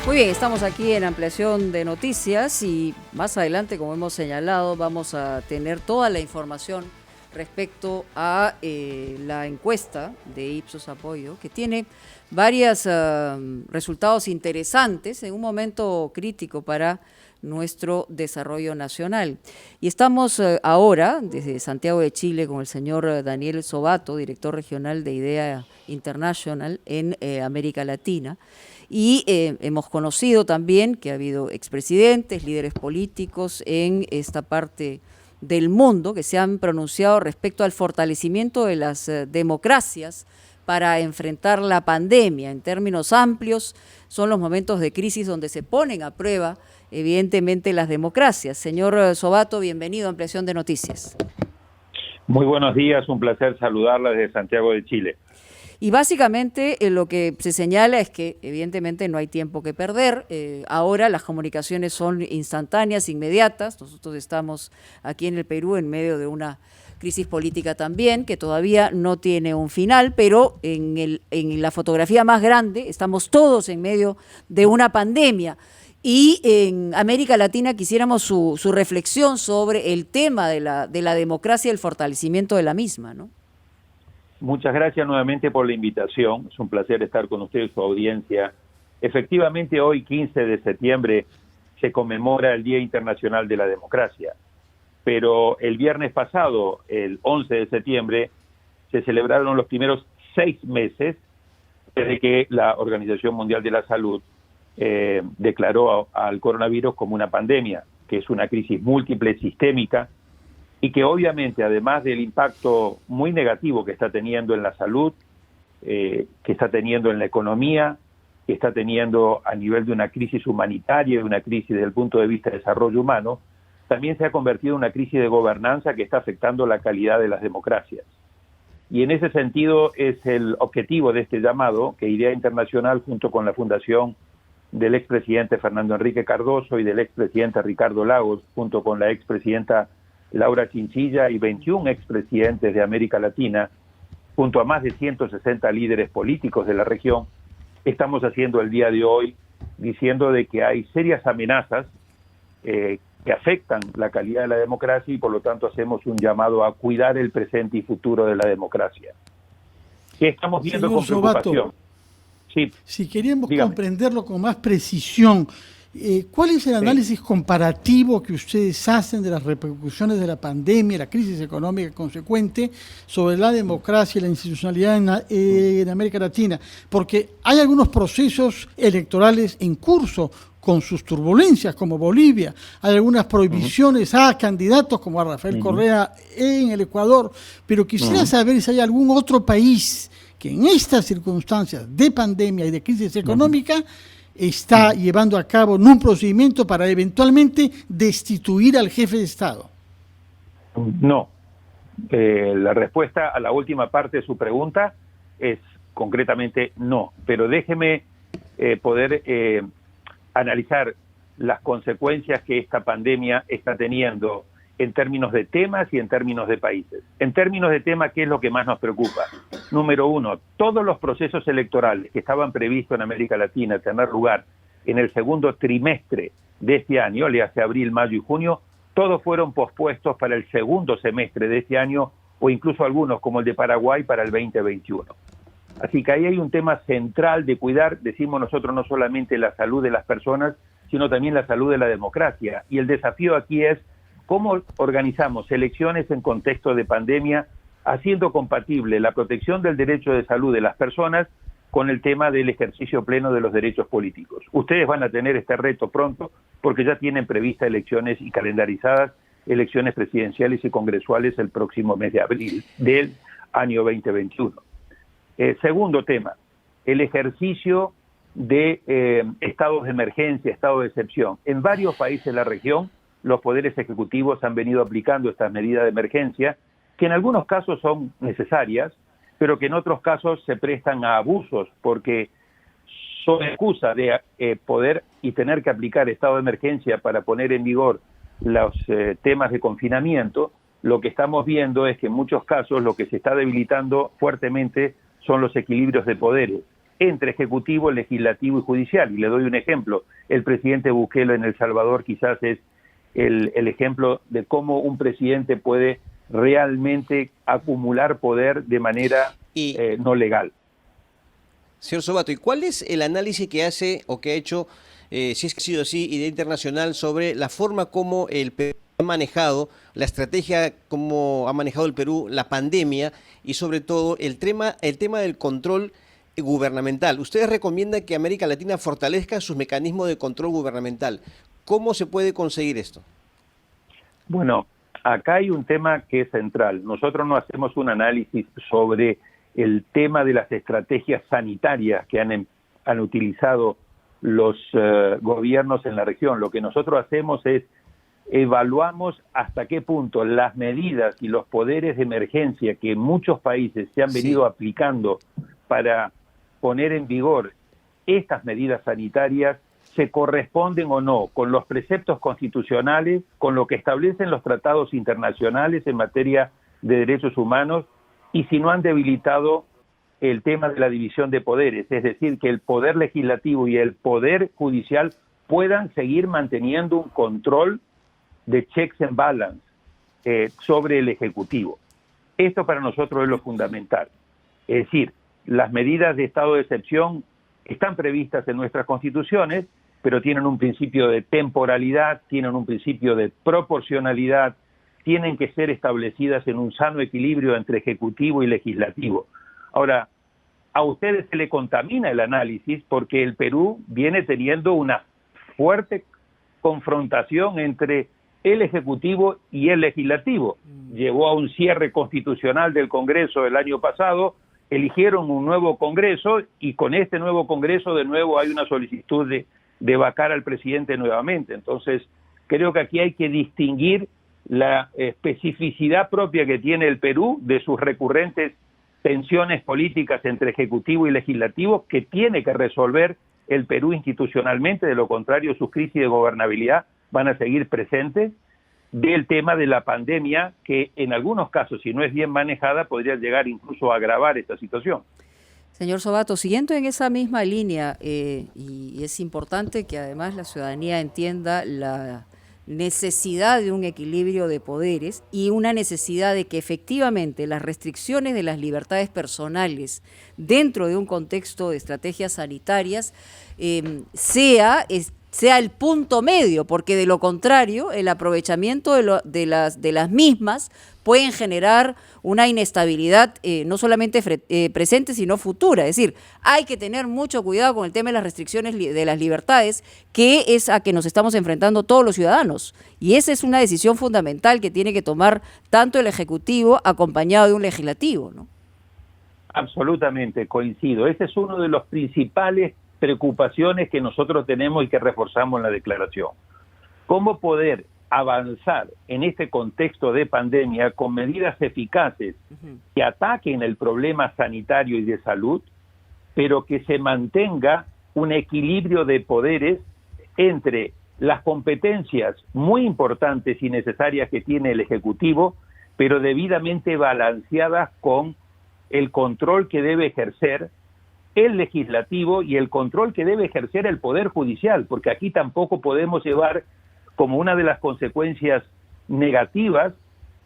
Muy bien, estamos aquí en Ampliación de Noticias y más adelante, como hemos señalado, vamos a tener toda la información respecto a la encuesta de Ipsos Apoyo, que tiene varios resultados interesantes en un momento crítico para nuestro desarrollo nacional. Y estamos ahora, desde Santiago de Chile, con el señor Daniel Sobato, director regional de IDEA International en América Latina. Y hemos conocido también que ha habido expresidentes, líderes políticos en esta parte del mundo que se han pronunciado respecto al fortalecimiento de las democracias para enfrentar la pandemia. En términos amplios, son los momentos de crisis donde se ponen a prueba, evidentemente, las democracias. Señor Sobato, bienvenido a Ampliación de Noticias. Muy buenos días, un placer saludarla desde Santiago de Chile. Y básicamente lo que se señala es que evidentemente no hay tiempo que perder. Ahora las comunicaciones son instantáneas, inmediatas. Nosotros estamos aquí en el Perú en medio de una crisis política también, que todavía no tiene un final, pero en la fotografía más grande estamos todos en medio de una pandemia. Y en América Latina quisiéramos su reflexión sobre el tema de la democracia y el fortalecimiento de la misma, ¿no? Muchas gracias nuevamente por la invitación. Es un placer estar con usted y su audiencia. Efectivamente, hoy, 15 de septiembre, se conmemora el Día Internacional de la Democracia. Pero el viernes pasado, el 11 de septiembre, se celebraron los primeros 6 meses desde que la Organización Mundial de la Salud declaró al coronavirus como una pandemia, que es una crisis múltiple, sistémica, y que obviamente, además del impacto muy negativo que está teniendo en la salud, que está teniendo en la economía, que está teniendo a nivel de una crisis humanitaria y una crisis desde el punto de vista de desarrollo humano, también se ha convertido en una crisis de gobernanza que está afectando la calidad de las democracias. Y en ese sentido es el objetivo de este llamado que IDEA Internacional, junto con la Fundación del expresidente Fernando Enrique Cardoso y del expresidente Ricardo Lagos, junto con la expresidenta Laura Chinchilla y 21 expresidentes de América Latina, junto a más de 160 líderes políticos de la región, estamos haciendo el día de hoy diciendo de que hay serias amenazas que afectan la calidad de la democracia y por lo tanto hacemos un llamado a cuidar el presente y futuro de la democracia. ¿Qué estamos viendo con preocupación? Sobato, sí, si queremos dígame. comprenderlo con más precisión, ¿cuál es el análisis comparativo que ustedes hacen de las repercusiones de la pandemia, la crisis económica consecuente sobre la democracia y la institucionalidad en América Latina? Porque hay algunos procesos electorales en curso con sus turbulencias, como Bolivia. Hay algunas prohibiciones a candidatos, como a Rafael Correa en el Ecuador. Pero quisiera saber si hay algún otro país que en estas circunstancias de pandemia y de crisis económica está llevando a cabo un procedimiento para eventualmente destituir al jefe de Estado. No. La respuesta a la última parte de su pregunta es concretamente no. Pero déjeme poder analizar las consecuencias que esta pandemia está teniendo en términos de temas y en términos de países. En términos de temas, ¿qué es lo que más nos preocupa? Número uno, todos los procesos electorales que estaban previstos en América Latina tener lugar en el segundo trimestre de este año, le hace abril, mayo y junio, todos fueron pospuestos para el segundo semestre de este año o incluso algunos, como el de Paraguay, para el 2021. Así que ahí hay un tema central de cuidar, decimos nosotros, no solamente la salud de las personas, sino también la salud de la democracia. Y el desafío aquí es cómo organizamos elecciones en contexto de pandemia, haciendo compatible la protección del derecho de salud de las personas con el tema del ejercicio pleno de los derechos políticos. Ustedes van a tener este reto pronto porque ya tienen previstas elecciones y calendarizadas elecciones presidenciales y congresuales el próximo mes de abril del año 2021. Segundo tema, el ejercicio de estados de emergencia, estado de excepción. En varios países de la región, los poderes ejecutivos han venido aplicando estas medidas de emergencia, que en algunos casos son necesarias, pero que en otros casos se prestan a abusos, porque son excusa de poder y tener que aplicar estado de emergencia para poner en vigor los temas de confinamiento. Lo que estamos viendo es que en muchos casos lo que se está debilitando fuertemente son los equilibrios de poderes. entre ejecutivo, legislativo y judicial. Y le doy un ejemplo. El presidente Bukele en El Salvador quizás es el ejemplo de cómo un presidente puede realmente acumular poder de manera no legal. Señor Sobato, ¿y cuál es el análisis que hace o que ha hecho, si es que ha sido así, Idea Internacional, sobre la forma como el Perú ha manejado, la estrategia, cómo ha manejado el Perú la pandemia y sobre todo el tema del control gubernamental? Ustedes recomiendan que América Latina fortalezca sus mecanismos de control gubernamental. ¿Cómo se puede conseguir esto? Bueno, acá hay un tema que es central. Nosotros no hacemos un análisis sobre el tema de las estrategias sanitarias que han utilizado los gobiernos en la región. Lo que nosotros hacemos es evaluamos hasta qué punto las medidas y los poderes de emergencia que en muchos países se han venido aplicando para poner en vigor estas medidas sanitarias se corresponden o no con los preceptos constitucionales, con lo que establecen los tratados internacionales en materia de derechos humanos, y si no han debilitado el tema de la división de poderes, es decir, que el poder legislativo y el poder judicial puedan seguir manteniendo un control de checks and balance sobre el Ejecutivo. Esto para nosotros es lo fundamental. Es decir, las medidas de estado de excepción están previstas en nuestras constituciones, pero tienen un principio de temporalidad, tienen un principio de proporcionalidad, tienen que ser establecidas en un sano equilibrio entre ejecutivo y legislativo. Ahora, a ustedes se le contamina el análisis porque el Perú viene teniendo una fuerte confrontación entre el ejecutivo y el legislativo. Llevó a un cierre constitucional del Congreso el año pasado, eligieron un nuevo Congreso y con este nuevo Congreso de nuevo hay una solicitud de vacar al presidente nuevamente. Entonces, creo que aquí hay que distinguir la especificidad propia que tiene el Perú de sus recurrentes tensiones políticas entre ejecutivo y legislativo que tiene que resolver el Perú institucionalmente, de lo contrario sus crisis de gobernabilidad van a seguir presentes, del tema de la pandemia que en algunos casos, si no es bien manejada, podría llegar incluso a agravar esta situación. Señor Sobato, siguiendo en esa misma línea, y es importante que además la ciudadanía entienda la necesidad de un equilibrio de poderes y una necesidad de que efectivamente las restricciones de las libertades personales dentro de un contexto de estrategias sanitarias sea el punto medio, porque de lo contrario el aprovechamiento de las mismas pueden generar una inestabilidad no solamente presente sino futura. Es decir, hay que tener mucho cuidado con el tema de las restricciones de las libertades, que es a que nos estamos enfrentando todos los ciudadanos, y esa es una decisión fundamental que tiene que tomar tanto el Ejecutivo acompañado de un Legislativo, ¿no? Absolutamente, coincido. Ese es uno de los principales preocupaciones que nosotros tenemos y que reforzamos en la declaración. ¿Cómo poder avanzar en este contexto de pandemia con medidas eficaces que ataquen el problema sanitario y de salud, pero que se mantenga un equilibrio de poderes entre las competencias muy importantes y necesarias que tiene el Ejecutivo, pero debidamente balanceadas con el control que debe ejercer el legislativo y el control que debe ejercer el Poder Judicial, porque aquí tampoco podemos llevar como una de las consecuencias negativas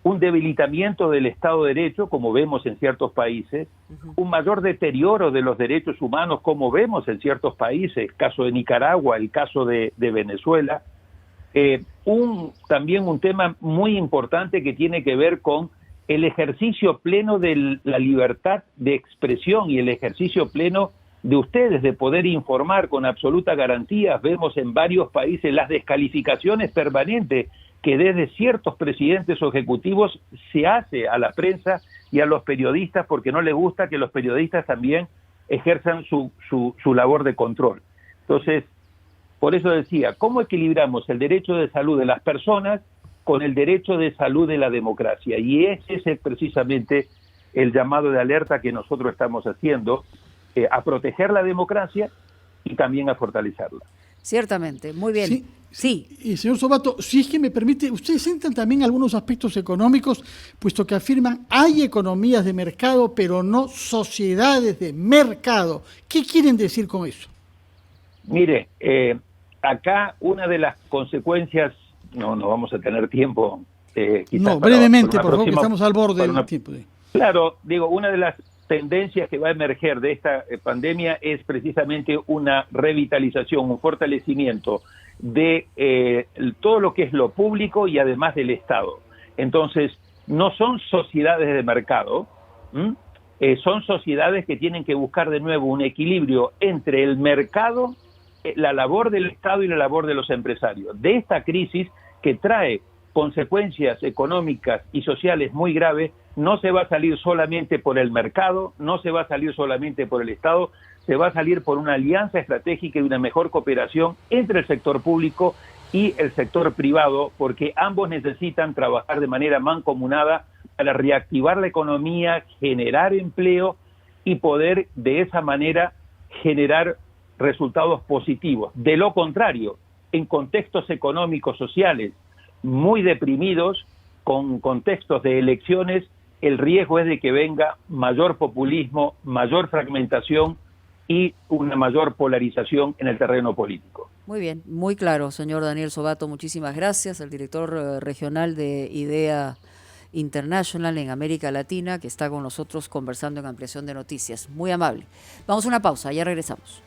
un debilitamiento del Estado de Derecho, como vemos en ciertos países, un mayor deterioro de los derechos humanos, como vemos en ciertos países, el caso de Nicaragua, el caso de Venezuela, también un tema muy importante que tiene que ver con el ejercicio pleno de la libertad de expresión y el ejercicio pleno de ustedes de poder informar con absoluta garantía. Vemos en varios países las descalificaciones permanentes que desde ciertos presidentes o ejecutivos se hace a la prensa y a los periodistas porque no les gusta que los periodistas también ejerzan su labor de control. Entonces, por eso decía, ¿cómo equilibramos el derecho de salud de las personas con el derecho de salud de la democracia? Y ese es precisamente el llamado de alerta que nosotros estamos haciendo, a proteger la democracia, y también a fortalecerla. Ciertamente, muy bien. Sí, Sí. Y señor Sobato, si es que me permite, ustedes entran también algunos aspectos económicos, puesto que afirman hay economías de mercado, pero no sociedades de mercado. ¿Qué quieren decir con eso? Mire, acá una de las consecuencias, no vamos a tener tiempo, quizás No, para brevemente, una por favor, que próxima- estamos al borde para del una- tiempo. Claro, digo, una de las tendencias que va a emerger de esta pandemia es precisamente una revitalización, un fortalecimiento de todo lo que es lo público y además del Estado. Entonces, no son sociedades de mercado, son sociedades que tienen que buscar de nuevo un equilibrio entre el mercado, la labor del Estado y la labor de los empresarios. De esta crisis que trae consecuencias económicas y sociales muy graves, no se va a salir solamente por el mercado, no se va a salir solamente por el Estado, se va a salir por una alianza estratégica y una mejor cooperación entre el sector público y el sector privado, porque ambos necesitan trabajar de manera mancomunada para reactivar la economía, generar empleo y poder de esa manera generar resultados positivos. De lo contrario, en contextos económicos, sociales muy deprimidos, con contextos de elecciones, el riesgo es de que venga mayor populismo, mayor fragmentación y una mayor polarización en el terreno político. Muy bien, muy claro, señor Daniel Sobato, muchísimas gracias, el director regional de IDEA International en América Latina, que está con nosotros conversando en Ampliación de Noticias. Muy amable. Vamos a una pausa, ya regresamos.